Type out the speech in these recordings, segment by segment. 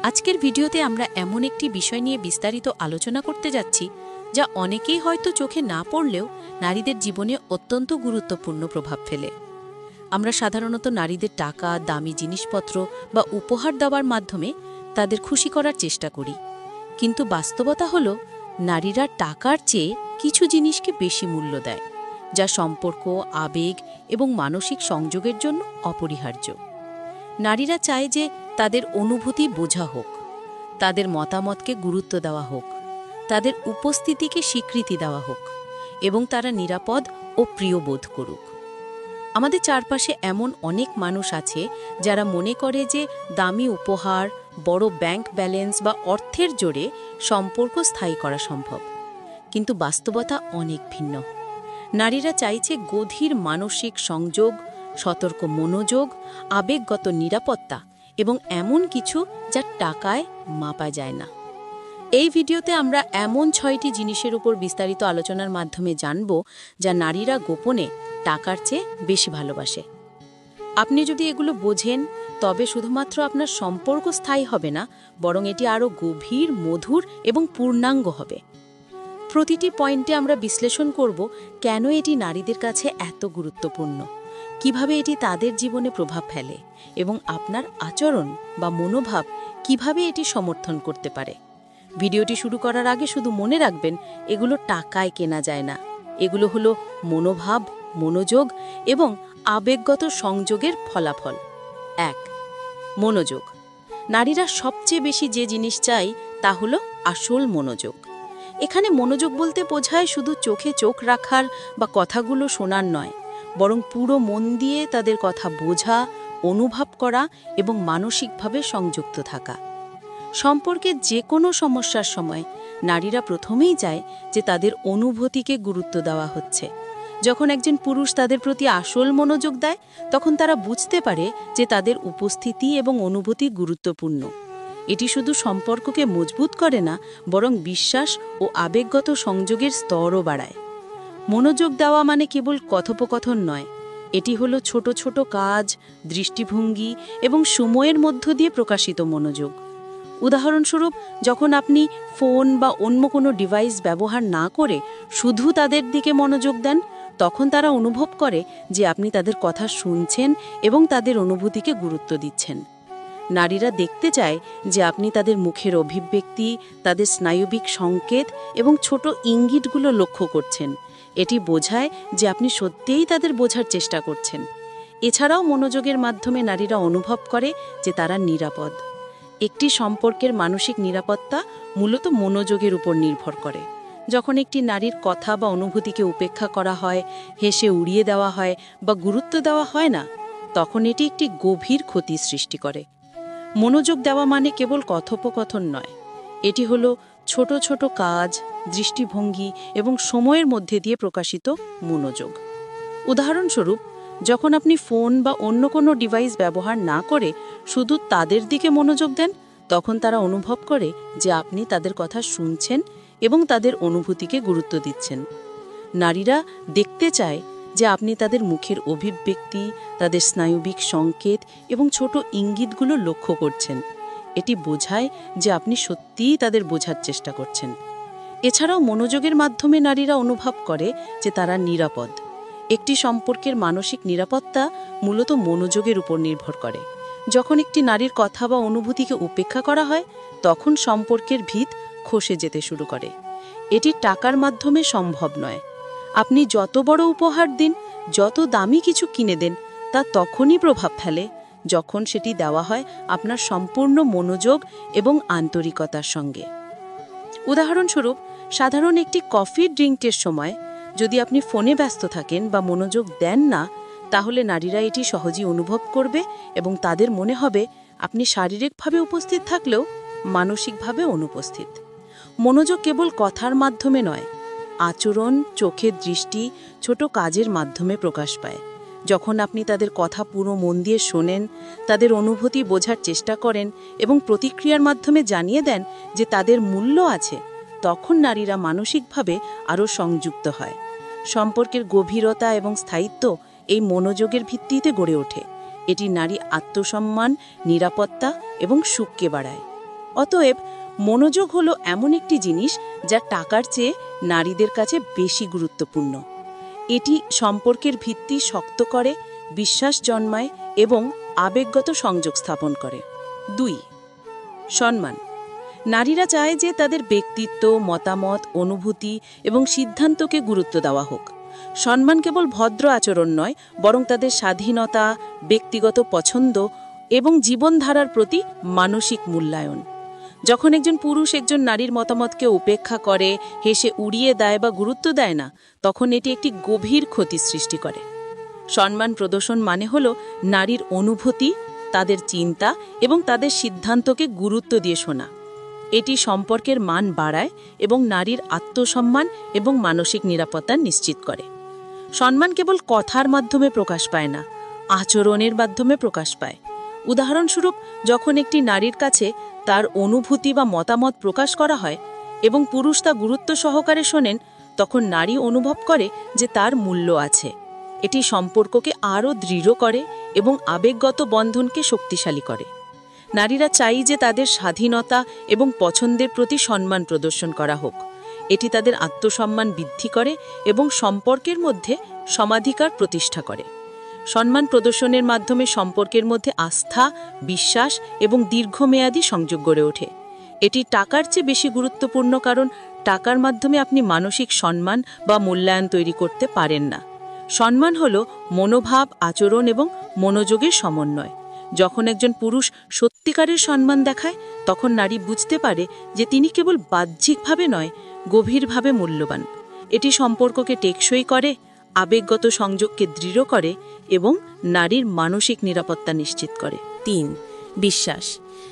আজকের ভিডিওতে আমরা এমন একটি বিষয় নিয়ে বিস্তারিত আলোচনা করতে যাচ্ছি যা অনেকেই হয়তো চোখে না পড়লেও নারীদের জীবনে অত্যন্ত গুরুত্বপূর্ণ প্রভাব ফেলে। আমরা সাধারণত নারীদের টাকা, দামি জিনিসপত্র বা উপহার দেওয়ার মাধ্যমে তাদের খুশি করার চেষ্টা করি, কিন্তু বাস্তবতা হল নারীরা টাকার চেয়ে কিছু জিনিসকে বেশি মূল্য দেয়, যা সম্পর্ক, আবেগ এবং মানসিক সংযোগের জন্য অপরিহার্য। নারীরা চায় যে তাদের অনুভূতি বোঝা হোক, তাদের মতামতকে গুরুত্ব দেওয়া হোক, তাদের উপস্থিতিকে স্বীকৃতি দেওয়া হোক এবং তারা নিরাপদ ও প্রিয় বোধ করুক। আমাদের চারপাশে এমন অনেক মানুষ আছে যারা মনে করে যে দামি উপহার, বড় ব্যাংক ব্যালেন্স বা অর্থের জোরে সম্পর্ক স্থায়ী করা সম্ভব, কিন্তু বাস্তবতা অনেক ভিন্ন। নারীরা চাইছে গভীর মানসিক সংযোগ, সতর্ক মনোযোগ, আবেগগত নিরাপত্তা এবং এমন কিছু যা টাকায় মাপা যায় না। এই ভিডিওতে আমরা এমন 6টি জিনিসের উপর বিস্তারিত আলোচনার মাধ্যমে জানব যা নারীরা গোপনে টাকার চেয়ে বেশি ভালোবাসে। আপনি যদি এগুলো বোঝেন, তবে শুধুমাত্র আপনার সম্পর্ক স্থায়ী হবে না, বরং এটি আরও গভীর, মধুর এবং পূর্ণাঙ্গ হবে। প্রতিটি পয়েন্টে আমরা বিশ্লেষণ করব কেন এটি নারীদের কাছে এত গুরুত্বপূর্ণ, কিভাবে এটি তাদের জীবনে প্রভাব ফেলে এবং আপনার আচরণ বা মনোভাব কিভাবে এটি সমর্থন করতে পারে। ভিডিওটি শুরু করার আগে শুধু মনে রাখবেন, এগুলো টাকায় কেনা যায় না। এগুলো হলো মনোভাব, মনোযোগ এবং আবেগগত সংযোগের ফলাফল। 1. মনোযোগ। নারীরা সবচেয়ে বেশি যে জিনিস চায় তা হলো আসল মনোযোগ। এখানে মনোযোগ বলতে বোঝায় শুধু চোখে চোখ রাখার বা কথাগুলো শোনার নয়, বরং পুরো মন দিয়ে তাদের কথা বোঝা, অনুভব করা এবং মানসিকভাবে সংযুক্ত থাকা। সম্পর্কের যে কোনো সমস্যার সময় নারীরা প্রথমেই চায় যে তাদের অনুভূতিকে গুরুত্ব দেওয়া হচ্ছে। যখন একজন পুরুষ তাদের প্রতি আসল মনোযোগ দেয়, তখন তারা বুঝতে পারে যে তাদের উপস্থিতি এবং অনুভূতি গুরুত্বপূর্ণ। এটি শুধু সম্পর্ককে মজবুত করে না, বরং বিশ্বাস ও আবেগগত সংযোগের স্তরও বাড়ায়। মনোযোগ দেওয়া মানে কেবল কথোপকথন নয়, এটি হলো ছোট ছোট কাজ, দৃষ্টিভঙ্গি এবং সময়ের মধ্য দিয়ে প্রকাশিত মনোযোগ। উদাহরণস্বরূপ, যখন আপনি ফোন বা অন্য কোনো ডিভাইস ব্যবহার না করে শুধু তাদের দিকে মনোযোগ দেন, তখন তারা অনুভব করে যে আপনি তাদের কথা শুনছেন এবং তাদের অনুভূতিকে গুরুত্ব দিচ্ছেন। নারীরা দেখতে চায় যে আপনি তাদের মুখের অভিব্যক্তি, তাদের স্নায়বিক সংকেত এবং ছোট ইঙ্গিতগুলো লক্ষ্য করছেন। এটি বোঝায় যে আপনি সত্যিই তাদের বোঝার চেষ্টা করছেন। এছাড়াও মনোযোগের মাধ্যমে নারীরা অনুভব করে যে তারা নিরাপদ। একটি সম্পর্কের মানসিক নিরাপত্তা মূলত মনোযোগের উপর নির্ভর করে। যখন একটি নারীর কথা বা অনুভূতিকে উপেক্ষা করা হয়, হেসে উড়িয়ে দেওয়া হয় বা গুরুত্ব দেওয়া হয় না, তখন এটি একটি গভীর ক্ষতি সৃষ্টি করে। মনোযোগ দেওয়া মানে কেবল কথোপকথন নয়, এটি হলো ছোট ছোট কাজ, দৃষ্টিভঙ্গি এবং সময়ের মধ্যে দিয়ে প্রকাশিত মনোযোগ। উদাহরণস্বরূপ, যখন আপনি ফোন বা অন্য কোনো ডিভাইস ব্যবহার না করে শুধু তাদের দিকে মনোযোগ দেন, তখন তারা অনুভব করে যে আপনি তাদের কথা শুনছেন এবং তাদের অনুভূতিকে গুরুত্ব দিচ্ছেন। নারীরা দেখতে চায় যে আপনি তাদের মুখের অভিব্যক্তি, তাদের স্নায়বিক সংকেত এবং ছোট ইঙ্গিতগুলো লক্ষ্য করছেন। এটি বোঝায় যে আপনি সত্যিই তাদের বোঝার চেষ্টা করছেন। এছাড়াও মনোযোগের মাধ্যমে নারীরা অনুভব করে যে তারা নিরাপদ। একটি সম্পর্কের মানসিক নিরাপত্তা মূলত মনোযোগের উপর নির্ভর করে। যখন একটি নারীর কথা বা অনুভূতিকে উপেক্ষা করা হয়, তখন সম্পর্কের ভিত খসে যেতে শুরু করে। এটি টাকার মাধ্যমে সম্ভব নয়। আপনি যত বড় উপহার দিন, যত দামি কিছু কিনে দেন, তা তখনই প্রভাব ফেলে যখন সেটি দেওয়া হয় আপনার সম্পূর্ণ মনোযোগ এবং আন্তরিকতার সঙ্গে। উদাহরণস্বরূপ, সাধারণ একটি কফি ড্রিঙ্কের সময় যদি আপনি ফোনে ব্যস্ত থাকেন বা মনোযোগ দেন না, তাহলে নারীরা এটি সহজেই অনুভব করবে এবং তাদের মনে হবে আপনি শারীরিকভাবে উপস্থিত থাকলেও মানসিকভাবে অনুপস্থিত। মনোযোগ কেবল কথার মাধ্যমে নয়, আচরণ, চোখের দৃষ্টি, ছোট কাজের মাধ্যমে প্রকাশ পায়। যখন আপনি তাদের কথা পুরো মন দিয়ে শোনেন, তাদের অনুভূতি বোঝার চেষ্টা করেন এবং প্রতিক্রিয়ার মাধ্যমে জানিয়ে দেন যে তাদের মূল্য আছে, তখন নারীরা মানসিকভাবে আরও সংযুক্ত হয়। সম্পর্কের গভীরতা এবং স্থায়িত্ব এই মনোযোগের ভিত্তিতে গড়ে ওঠে। এটি নারী আত্মসম্মান, নিরাপত্তা এবং সুখকে বাড়ায়। অতএব মনোযোগ হলো এমন একটি জিনিস যা টাকার চেয়ে নারীদের কাছে বেশি গুরুত্বপূর্ণ। এটি সম্পর্কের ভিত্তি শক্ত করে, বিশ্বাস জন্মায় এবং আবেগগত সংযোগ স্থাপন করে। 2. সম্মান। নারীরা চায় যে তাদের ব্যক্তিত্ব, মতামত, অনুভূতি এবং সিদ্ধান্তকে গুরুত্ব দেওয়া হোক। সম্মান কেবল ভদ্র আচরণ নয়, বরং তাদের স্বাধীনতা, ব্যক্তিগত পছন্দ এবং জীবনধারার প্রতি মানসিক মূল্যায়ন। যখন একজন পুরুষ একজন নারীর মতামতকে উপেক্ষা করে, হেসে উড়িয়ে দেয় বা গুরুত্ব দেয় না, তখন এটি একটি গভীর ক্ষতি সৃষ্টি করে। সম্মান প্রদর্শন মানে হল নারীর অনুভূতি, তাদের চিন্তা এবং তাদের সিদ্ধান্তকে গুরুত্ব দিয়ে শোনা। এটি সম্পর্কের মান বাড়ায় এবং নারীর আত্মসম্মান এবং মানসিক নিরাপত্তা নিশ্চিত করে। সম্মান কেবল কথার মাধ্যমে প্রকাশ পায় না, আচরণের মাধ্যমে প্রকাশ পায়। উদাহরণস্বরূপ, যখন একটি নারীর কাছে তার অনুভূতি বা মতামত প্রকাশ করা হয় এবং পুরুষ তা গুরুত্ব সহকারে শোনেন, তখন নারী অনুভব করে যে তার মূল্য আছে। এটি সম্পর্ককে আরও দৃঢ় করে এবং আবেগগত বন্ধনকে শক্তিশালী করে। নারীরা চাই যে তাদের স্বাধীনতা এবং পছন্দের প্রতি সম্মান প্রদর্শন করা হোক। এটি তাদের আত্মসম্মান বৃদ্ধি করে এবং সম্পর্কের মধ্যে সমাধিকার প্রতিষ্ঠা করে। সম্মান প্রদর্শনের মাধ্যমে সম্পর্কের মধ্যে আস্থা, বিশ্বাস এবং দীর্ঘমেয়াদী সংযোগ গড়ে ওঠে। এটি টাকার চেয়ে বেশি গুরুত্বপূর্ণ, কারণ টাকার মাধ্যমে আপনি মানসিক সম্মান বা মূল্যায়ন তৈরি করতে পারেন না। সম্মান হল মনোভাব, আচরণ এবং মনোযোগের সমন্বয়। যখন একজন পুরুষ সত্যিকারের সম্মান দেখায়, তখন নারী বুঝতে পারে যে তিনি কেবল বাহ্যিকভাবে নয়, গভীরভাবে মূল্যবান। এটি সম্পর্ককে টেকসই করে, আবেগগত সংযোগকে দৃঢ় করে এবং নারীর মানসিক নিরাপত্তা নিশ্চিত করে। 3. বিশ্বাস।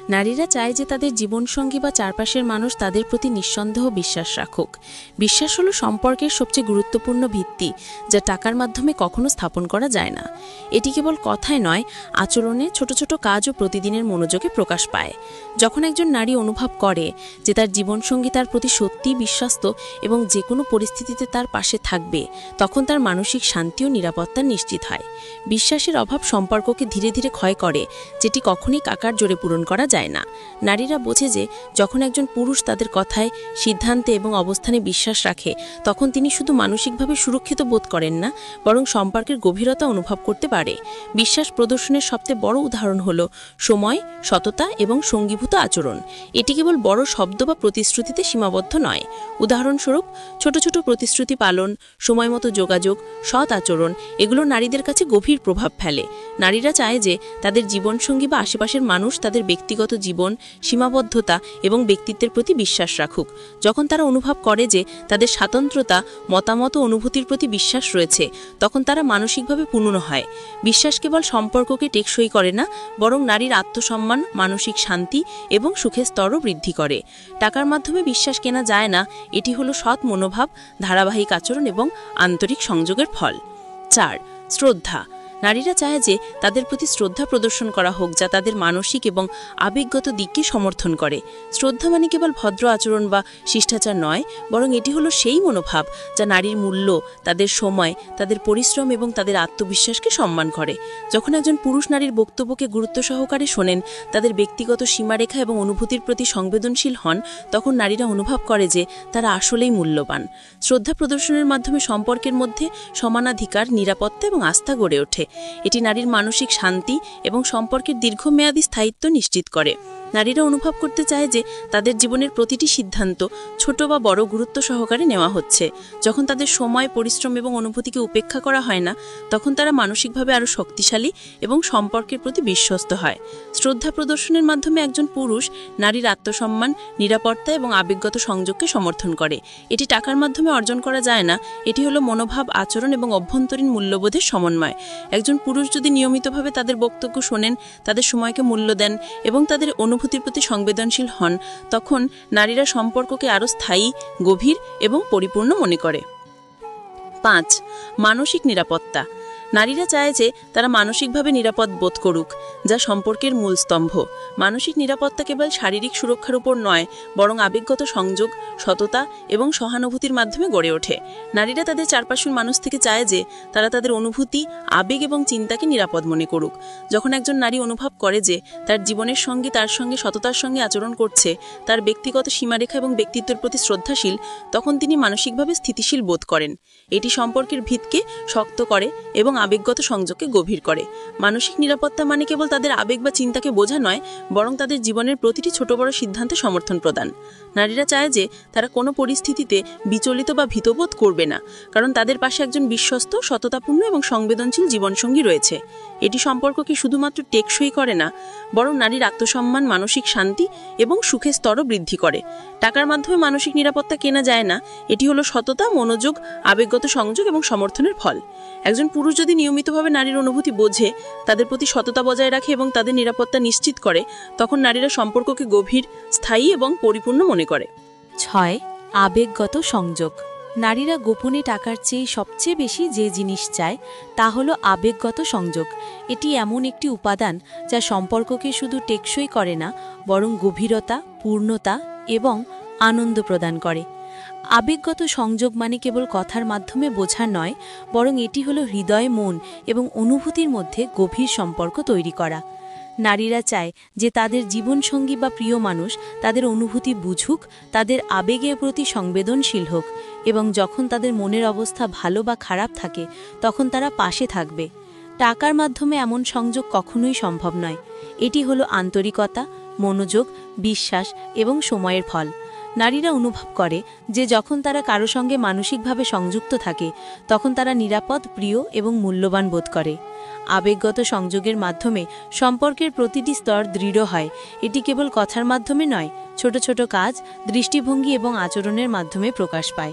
নারীরা চায় যে তাদের জীবনসঙ্গী বা চারপাশের মানুষ তাদের প্রতি নিঃসন্দেহ বিশ্বাস রাখুক। বিশ্বাস হলো সম্পর্কের সবচেয়ে গুরুত্বপূর্ণ ভিত্তি, যা টাকার মাধ্যমে কখনো স্থাপন করা যায় না। এটি কেবল কথায় নয়, আচরণে, ছোট ছোট কাজ ও প্রতিদিনের মনোযোগে প্রকাশ পায়। যখন একজন নারী অনুভব করে যে তার জীবনসঙ্গী তার প্রতি সত্যিই বিশ্বস্ত এবং যে কোনো পরিস্থিতিতে তার পাশে থাকবে, তখন তার মানসিক শান্তি ও নিরাপত্তা নিশ্চিত হয়। বিশ্বাসের অভাব সম্পর্ককে ধীরে ধীরে ক্ষয় করে, যেটি কখনই টাকার জোরে পূরণ করা যায় না। নারীরা বোঝে যে যখন একজন পুরুষ তাদের কথায়, সিদ্ধান্তে এবং অবস্থানে বিশ্বাস রাখে, তখন তিনি শুধু মানসিকভাবে সুরক্ষিত বোধ করেন না, বরং সম্পর্কের গভীরতা অনুভব করতে পারে। বিশ্বাস প্রদর্শনের সবচেয়ে বড় উদাহরণ হল সময়, সততা এবং সঙ্গীভূত আচরণ। এটি কেবল বড় শব্দ বা প্রতিশ্রুতিতে সীমাবদ্ধ নয়। উদাহরণস্বরূপ, ছোট ছোট প্রতিশ্রুতি পালন, সময়মতো যোগাযোগ, সৎ আচরণ, এগুলো নারীদের কাছে গভীর প্রভাব ফেলে। নারীরা চায় যে তাদের জীবনসঙ্গী বা আশেপাশের মানুষ তাদের ব্যক্তিগত জীবন, সীমাবদ্ধতা এবং ব্যক্তিত্বের প্রতি বিশ্বাস রাখুক। যখন তারা অনুভব করে যে তাদের স্বাতন্ত্র্যতা, মতামত ও অনুভূতির প্রতি বিশ্বাস রয়েছে, তখন তারা মানসিকভাবে পূর্ণ হয়। বিশ্বাস কেবল সম্পর্ককে টেকসই করে না, বরং নারীর আত্মসম্মান, মানসিক শান্তি এবং সুখের স্তরও বৃদ্ধি করে। টাকার মাধ্যমে বিশ্বাস কেনা যায় না, এটি হলো সৎ মনোভাব, ধারাবাহিক আচরণ এবং আন্তরিক সংযোগের ফল। 4. শ্রদ্ধা। নারীরা চায় যে তাদের প্রতি শ্রদ্ধা প্রদর্শন করা হোক, যা তাদের মানসিক এবং আবেগগত দিককে সমর্থন করে। শ্রদ্ধা মানে কেবল ভদ্র আচরণ বা শিষ্টাচার নয়, বরং এটি হলো সেই মনোভাব যা নারীর মূল্য, তাদের সময়, তাদের পরিশ্রম এবং তাদের আত্মবিশ্বাসকে সম্মান করে। যখন একজন পুরুষ নারীর বক্তব্যকে গুরুত্ব সহকারে শোনেন, তাদের ব্যক্তিগত সীমারেখা এবং অনুভূতির প্রতি সংবেদনশীল হন, তখন নারীরা অনুভব করে যে তারা আসলেই মূল্যবান। শ্রদ্ধা প্রদর্শনের মাধ্যমে সম্পর্কের মধ্যে সমানাধিকার, নিরাপত্তা এবং আস্থা গড়ে ওঠে। এটি নারীর মানসিক শান্তি এবং সম্পর্কের দীর্ঘমেয়াদী স্থায়িত্ব নিশ্চিত করে। নারীরা অনুভব করতে চায় যে তাদের জীবনের প্রতিটি সিদ্ধান্ত, ছোট বা বড়, গুরুত্ব সহকারে নেওয়া হচ্ছে। যখন তাদের সময়, পরিশ্রম এবং অনুভূতিকে উপেক্ষা করা হয় না, তখন তারা মানসিকভাবে আরও শক্তিশালী এবং সম্পর্কের প্রতি বিশ্বস্ত হয়। শ্রদ্ধা প্রদর্শনের মাধ্যমে একজন পুরুষ নারীর আত্মসম্মান, নিরাপত্তা এবং আবেগগত সংযোগকে সমর্থন করে। এটি টাকার মাধ্যমে অর্জন করা যায় না, এটি হলো মনোভাব, আচরণ এবং অভ্যন্তরীণ মূল্যবোধের সমন্বয়। একজন পুরুষ যদি নিয়মিতভাবে তাদের বক্তব্য শোনেন, তাদের সময়কে মূল্য দেন এবং তাদের অনুভূতির প্রতি সংবেদনশীল হন, তখন নারীরা সম্পর্ককে আরও স্থায়ী, গভীর এবং পরিপূর্ণ মনে করে। 5. মানসিক নিরাপত্তা। নারীরা চায় যে তারা মানসিকভাবে নিরাপদ বোধ করুক, যা সম্পর্কের মূল স্তম্ভ। মানসিক নিরাপত্তা কেবল শারীরিক সুরক্ষার উপর নয়, বরং আবেগগত সংযোগ, সততা এবং সহানুভূতির মাধ্যমে গড়ে ওঠে। নারীরা তাদের চারপাশের মানুষ থেকে চায় যে তারা তাদের অনুভূতি, আবেগ এবং চিন্তাকে নিরাপদ মনে করুক। যখন একজন নারী অনুভব করে যে তার জীবনের সঙ্গী তার সঙ্গে সততার সঙ্গে আচরণ করছে, তার ব্যক্তিগত সীমারেখা এবং ব্যক্তিত্বের প্রতি শ্রদ্ধাশীল, তখন তিনি মানসিকভাবে স্থিতিশীল বোধ করেন। এটি সম্পর্কের ভিতকে শক্ত করে এবং আবেগগত সংযোগকে গভীর করে। মানসিক নিরাপত্তা মানে কেবল তাদের আবেগ বা চিন্তাকে বোঝা নয়, বরং তাদের জীবনের প্রতিটি ছোট বড় সিদ্ধান্তে সমর্থন প্রদান। নারীরা চায় যে তারা কোনো পরিস্থিতিতে বিচলিত বা ভীতবোধ করবে না, কারণ তাদের পাশে একজন বিশ্বস্ত, সততাপূর্ণ এবং সংবেদনশীল জীবনসঙ্গী রয়েছে। এটি সম্পর্ককে শুধুমাত্র টেকসই করে না, বরং নারীর আত্মসম্মান, মানসিক শান্তি এবং সুখের স্তরও বৃদ্ধি করে। টাকার মাধ্যমে মানসিক নিরাপত্তা কেনা যায় না। এটি হলো সততা, মনোযোগ, আবেগগত সংযোগ এবং সমর্থনের ফল। একজন পুরুষ যদি নিয়মিতভাবে নারীর অনুভূতি বোঝে, তাদের প্রতি সততা বজায় রাখে এবং তাদের নিরাপত্তা নিশ্চিত করে, তখন নারীরা সম্পর্ককে গভীর, স্থায়ী এবং পরিপূর্ণ মনে করে। 6. আবেগগত সংযোগ। নারীরা গোপনে টাকার চেয়ে সবচেয়ে বেশি যে জিনিস চায় তা হলো আবেগগত সংযোগ। এটি এমন একটি উপাদান যা সম্পর্ককে শুধু টেকসই করে না, বরং গভীরতা, পূর্ণতা এবং আনন্দ প্রদান করে। আবেগগত সংযোগ মানে কেবল কথার মাধ্যমে বোঝা নয়, বরং এটি হলো হৃদয়, মন এবং অনুভূতির মধ্যে গভীর সম্পর্ক তৈরি করা। নারীরা চায় যে তাদের জীবনসঙ্গী বা প্রিয় মানুষ তাদের অনুভূতি বুঝুক, তাদের আবেগের প্রতি সংবেদনশীল হোক এবং যখন তাদের মনের অবস্থা ভালো বা খারাপ থাকে তখন তারা পাশে থাকবে। টাকার মাধ্যমে এমন সংযোগ কখনোই সম্ভব নয়। এটি হলো আন্তরিকতা, মনোযোগ, বিশ্বাস এবং সময়ের ফল। নারীরা অনুভব করে যে যখন তারা কারো সঙ্গে মানসিকভাবে সংযুক্ত থাকে তখন তারা নিরাপদ, প্রিয় এবং মূল্যবান বোধ করে। আবেগগত সংযোগের মাধ্যমে সম্পর্কের প্রতিটি স্তর দৃঢ় হয়। এটি কেবল কথার মাধ্যমে নয়, ছোট ছোট কাজ, দৃষ্টিভঙ্গি এবং আচরণের মাধ্যমে প্রকাশ পায়।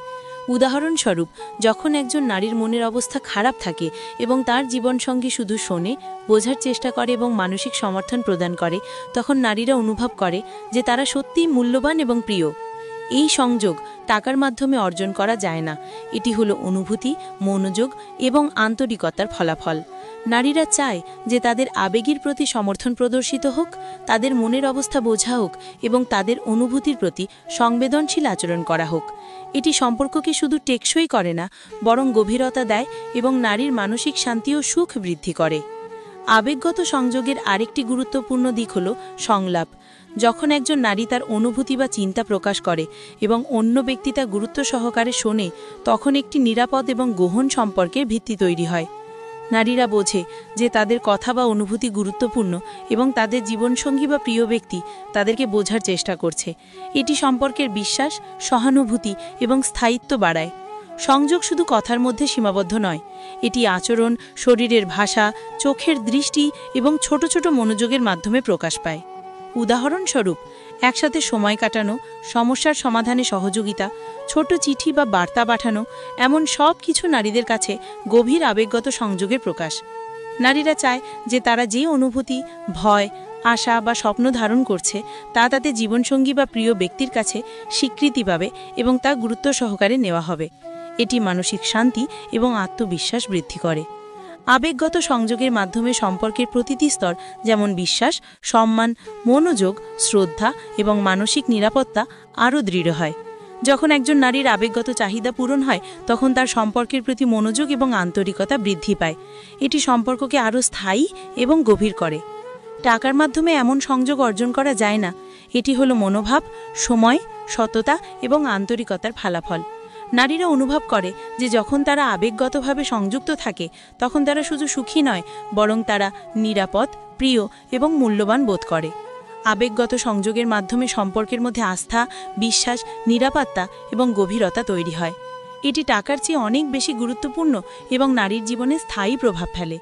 উদাহরণস্বরূপ, যখন একজন নারীর মনের অবস্থা খারাপ থাকে এবং তার জীবনসঙ্গী শুধু শোনে, বোঝার চেষ্টা করে এবং মানসিক সমর্থন প্রদান করে, তখন নারীরা অনুভব করে যে তারা সত্যিই মূল্যবান এবং প্রিয়। এই সংযোগ টাকার মাধ্যমে অর্জন করা যায় না। এটি হলো অনুভূতি, মনোযোগ এবং আন্তরিকতার ফলাফল। নারীরা চায় যে তাদের আবেগের প্রতি সমর্থন প্রদর্শিত হোক, তাদের মনের অবস্থা বোঝা হোক এবং তাদের অনুভূতির প্রতি সংবেদনশীল আচরণ করা হোক। এটি সম্পর্ককে শুধু টেকসই করে না, বরং গভীরতা দেয় এবং নারীর মানসিক শান্তি ও সুখ বৃদ্ধি করে। আবেগগত সংযোগের আরেকটি গুরুত্বপূর্ণ দিক হল সংলাপ। যখন একজন নারী তার অনুভূতি বা চিন্তা প্রকাশ করে এবং অন্য ব্যক্তি তা গুরুত্ব সহকারে শোনে, তখন একটি নিরাপদ এবং গহন সম্পর্কের ভিত্তি তৈরি হয়। নারীরা বোঝে যে তাদের কথা বা অনুভূতি গুরুত্বপূর্ণ এবং তাদের জীবনসঙ্গী বা প্রিয় ব্যক্তি তাদেরকে বোঝার চেষ্টা করছে। এটি সম্পর্কের বিশ্বাস, সহানুভূতি এবং স্থায়িত্ব বাড়ায়। সংযোগ শুধু কথার মধ্যে সীমাবদ্ধ নয়, এটি আচরণ, শরীরের ভাষা, চোখের দৃষ্টি এবং ছোট ছোট মনোযোগের মাধ্যমে প্রকাশ পায়। উদাহরণস্বরূপ, একসাথে সময় কাটানো, সমস্যার সমাধানে সহযোগিতা, ছোট চিঠি বা বার্তা পাঠানো, এমন সব কিছু নারীদের কাছে গভীর আবেগগত সংযোগের প্রকাশ। নারীরা চায় যে তারা যে অনুভূতি, ভয়, আশা বা স্বপ্ন ধারণ করছে তা তাদের জীবনসঙ্গী বা প্রিয় ব্যক্তির কাছে স্বীকৃতি পাবে এবং তা গুরুত্ব সহকারে নেওয়া হবে। এটি মানসিক শান্তি এবং আত্মবিশ্বাস বৃদ্ধি করে। আবেগগত সংযোগের মাধ্যমে সম্পর্কের প্রতিটি স্তর, যেমন বিশ্বাস, সম্মান, মনোযোগ, শ্রদ্ধা এবং মানসিক নিরাপত্তা আরও দৃঢ় হয়। যখন একজন নারীর আবেগগত চাহিদা পূরণ হয়, তখন তার সম্পর্কের প্রতি মনোযোগ এবং আন্তরিকতা বৃদ্ধি পায়। এটি সম্পর্ককে আরও স্থায়ী এবং গভীর করে। টাকার মাধ্যমে এমন সংযোগ অর্জন করা যায় না। এটি হলো মনোভাব, সময়, সততা এবং আন্তরিকতার ফলাফল। নারীরা অনুভব করে যে যখন তারা আবেগগতভাবে সংযুক্ত থাকে তখন তারা শুধু সুখী নয়, বরং তারা নিরাপদ, প্রিয় এবং মূল্যবান বোধ করে। আবেগগত সংযোগের মাধ্যমে সম্পর্কের মধ্যে আস্থা, বিশ্বাস, নিরাপত্তা এবং গভীরতা তৈরি হয়। এটি টাকার চেয়ে অনেক বেশি গুরুত্বপূর্ণ এবং নারীর জীবনে স্থায়ী প্রভাব ফেলে।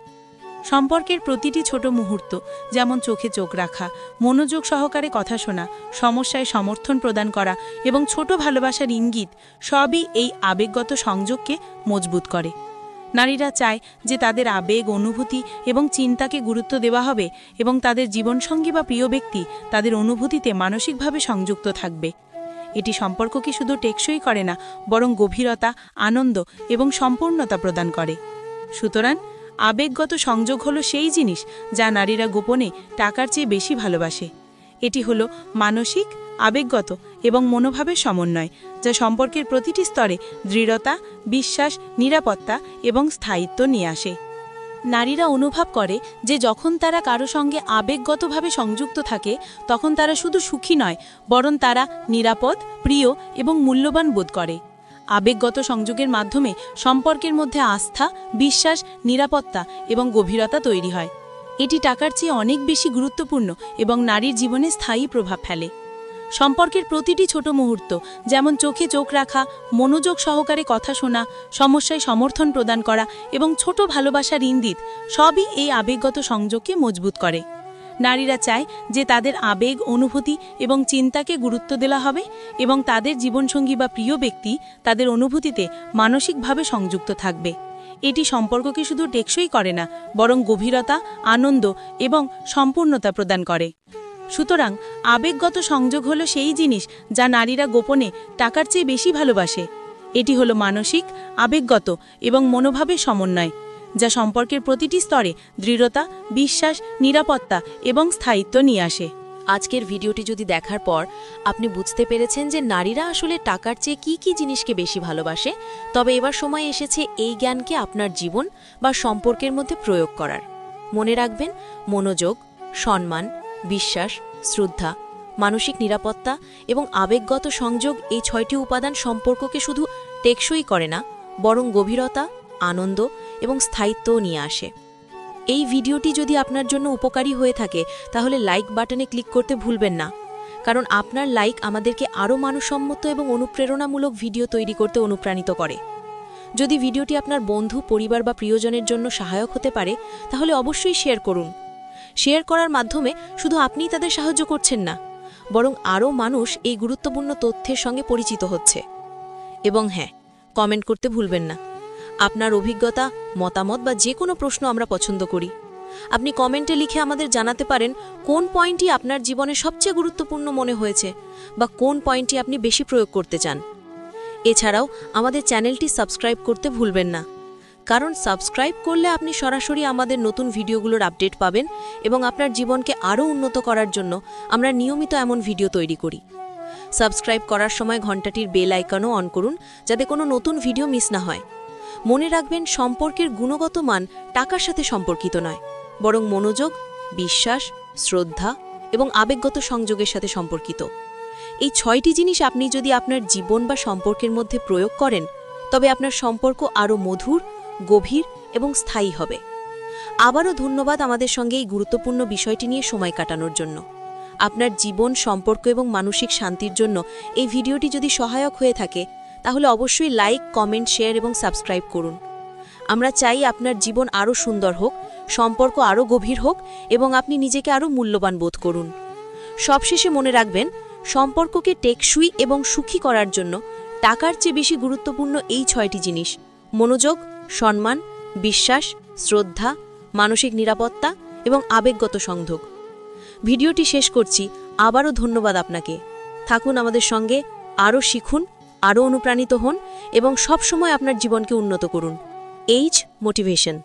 সম্পর্কের প্রতিটি ছোট মুহূর্ত, যেমন চোখে চোখ রাখা, মনোযোগ সহকারে কথা শোনা, সমস্যায় সমর্থন প্রদান করা এবং ছোট ভালোবাসার ইঙ্গিত, সবই এই আবেগগত সংযোগকে মজবুত করে। নারীরা চায় যে তাদের আবেগ, অনুভূতি এবং চিন্তাকে গুরুত্ব দেওয়া হবে এবং তাদের জীবনসঙ্গী বা প্রিয় ব্যক্তি তাদের অনুভূতিতে মানসিকভাবে সংযুক্ত থাকবে। এটি সম্পর্ককে শুধু টেকসই করে না, বরং গভীরতা, আনন্দ এবং সম্পূর্ণতা প্রদান করে। সুতরাং আবেগগত সংযোগ হলো সেই জিনিস যা নারীরা গোপনে টাকার চেয়ে বেশি ভালোবাসে। এটি হলো মানসিক, আবেগগত এবং মনোভাবের সমন্বয়, যা সম্পর্কের প্রতিটি স্তরে দৃঢ়তা, বিশ্বাস, নিরাপত্তা এবং স্থায়িত্ব নিয়ে আসে। নারীরা অনুভব করে যে যখন তারা কারো সঙ্গে আবেগগতভাবে সংযুক্ত থাকে, তখন তারা শুধু সুখী নয়, বরং তারা নিরাপদ, প্রিয় এবং মূল্যবান বোধ করে। আবেগগত সংযোগের মাধ্যমে সম্পর্কের মধ্যে আস্থা, বিশ্বাস, নিরাপত্তা এবং গভীরতা তৈরি হয়। এটি টাকার চেয়ে অনেক বেশি গুরুত্বপূর্ণ এবং নারীর জীবনে স্থায়ী প্রভাব ফেলে। সম্পর্কের প্রতিটি ছোট মুহূর্ত, যেমন চোখে চোখ রাখা, মনোযোগ সহকারে কথা শোনা, সমস্যায় সমর্থন প্রদান করা এবং ছোট ভালোবাসার ইঙ্গিত, সবই এই আবেগগত সংযোগকে মজবুত করে। নারীরা চায় যে তাদের আবেগ, অনুভূতি এবং চিন্তাকে গুরুত্ব দেওয়া হবে এবং তাদের জীবনসঙ্গী বা প্রিয় ব্যক্তি তাদের অনুভূতিতে মানসিকভাবে সংযুক্ত থাকবে। এটি সম্পর্ককে শুধু টেকসই করে না, বরং গভীরতা, আনন্দ এবং সম্পূর্ণতা প্রদান করে। সুতরাং আবেগগত সংযোগ হলো সেই জিনিস যা নারীরা গোপনে টাকার চেয়ে বেশি ভালোবাসে। এটি হলো মানসিক, আবেগগত এবং মনোভাবের সমন্বয়, যা সম্পর্কের প্রতিটি স্তরে দৃঢ়তা, বিশ্বাস, নিরাপত্তা এবং স্থায়িত্ব নিয়ে আসে। আজকের ভিডিওটি যদি দেখার পর আপনি বুঝতে পেরেছেন যে নারীরা আসলে টাকার চেয়ে কি কি জিনিসকে বেশি ভালোবাসে, তবে এবার সময় এসেছে এই জ্ঞানকে আপনার জীবন বা সম্পর্কের মধ্যে প্রয়োগ করার। মনে রাখবেন, মনোযোগ, সম্মান, বিশ্বাস, শ্রদ্ধা, মানসিক নিরাপত্তা এবং আবেগগত সংযোগ, এই 6টি উপাদান সম্পর্ককে শুধু টেকসই করে না, বরং গভীরতা, আনন্দ এবং স্থায়িত্বও নিয়ে আসে। এই ভিডিওটি যদি আপনার জন্য উপকারী হয়ে থাকে, তাহলে লাইক বাটনে ক্লিক করতে ভুলবেন না, কারণ আপনার লাইক আমাদেরকে আরও মানসম্মত এবং অনুপ্রেরণামূলক ভিডিও তৈরি করতে অনুপ্রাণিত করে। যদি ভিডিওটি আপনার বন্ধু, পরিবার বা প্রিয়জনের জন্য সহায়ক হতে পারে, তাহলে অবশ্যই শেয়ার করুন। শেয়ার করার মাধ্যমে শুধু আপনিই তাদের সাহায্য করছেন না, বরং আরও মানুষ এই গুরুত্বপূর্ণ তথ্যের সঙ্গে পরিচিত হচ্ছে। এবং হ্যাঁ, কমেন্ট করতে ভুলবেন না। আপনার অভিজ্ঞতা, মতামত বা যে কোনো প্রশ্ন আমরা পছন্দ করি। আপনি কমেন্টে লিখে আমাদের জানাতে পারেন কোন পয়েন্টটি আপনার জীবনে সবচেয়ে গুরুত্বপূর্ণ মনে হয়েছে বা কোন পয়েন্টটি আপনি বেশি প্রয়োগ করতে চান। এছাড়াও আমাদের চ্যানেলটি সাবস্ক্রাইব করতে ভুলবেন না, কারণ সাবস্ক্রাইব করলে আপনি সরাসরি আমাদের নতুন ভিডিওগুলোর আপডেট পাবেন এবং আপনার জীবনকে আরও উন্নত করার জন্য আমরা নিয়মিত এমন ভিডিও তৈরি করি। সাবস্ক্রাইব করার সময় ঘন্টাটির বেল আইকনও অন করুন, যাতে কোনো নতুন ভিডিও মিস না হয়। মনে রাখবেন, সম্পর্কের গুণগত মান টাকার সাথে সম্পর্কিত নয়, বরং মনোযোগ, বিশ্বাস, শ্রদ্ধা এবং আবেগগত সংযোগের সাথে সম্পর্কিত। এই 6টি জিনিস আপনি যদি আপনার জীবন বা সম্পর্কের মধ্যে প্রয়োগ করেন, তবে আপনার সম্পর্ক আরও মধুর, গভীর এবং স্থায়ী হবে। আবারও ধন্যবাদ আমাদের সঙ্গে এই গুরুত্বপূর্ণ বিষয়টি নিয়ে সময় কাটানোর জন্য। আপনার জীবন, সম্পর্ক এবং মানসিক শান্তির জন্য এই ভিডিওটি যদি সহায়ক হয়ে থাকে, তাহলে অবশ্যই লাইক, কমেন্ট, শেয়ার এবং সাবস্ক্রাইব করুন। আমরা চাই আপনার জীবন আরও সুন্দর হোক, সম্পর্ক আরও গভীর হোক এবং আপনি নিজেকে আরও মূল্যবান বোধ করুন। সবশেষে মনে রাখবেন, সম্পর্ককে টেকসই এবং সুখী করার জন্য টাকার চেয়ে বেশি গুরুত্বপূর্ণ এই 6টি জিনিস: মনোযোগ, সম্মান, বিশ্বাস, শ্রদ্ধা, মানসিক নিরাপত্তা এবং আবেগগত সংযোগ। ভিডিওটি শেষ করছি। আবারও ধন্যবাদ আপনাকে। থাকুন আমাদের সঙ্গে, আরও শিখুন, আরও অনুপ্রাণিত হন এবং সবসময় আপনার জীবনকে উন্নত করুন। মোটিভেশন।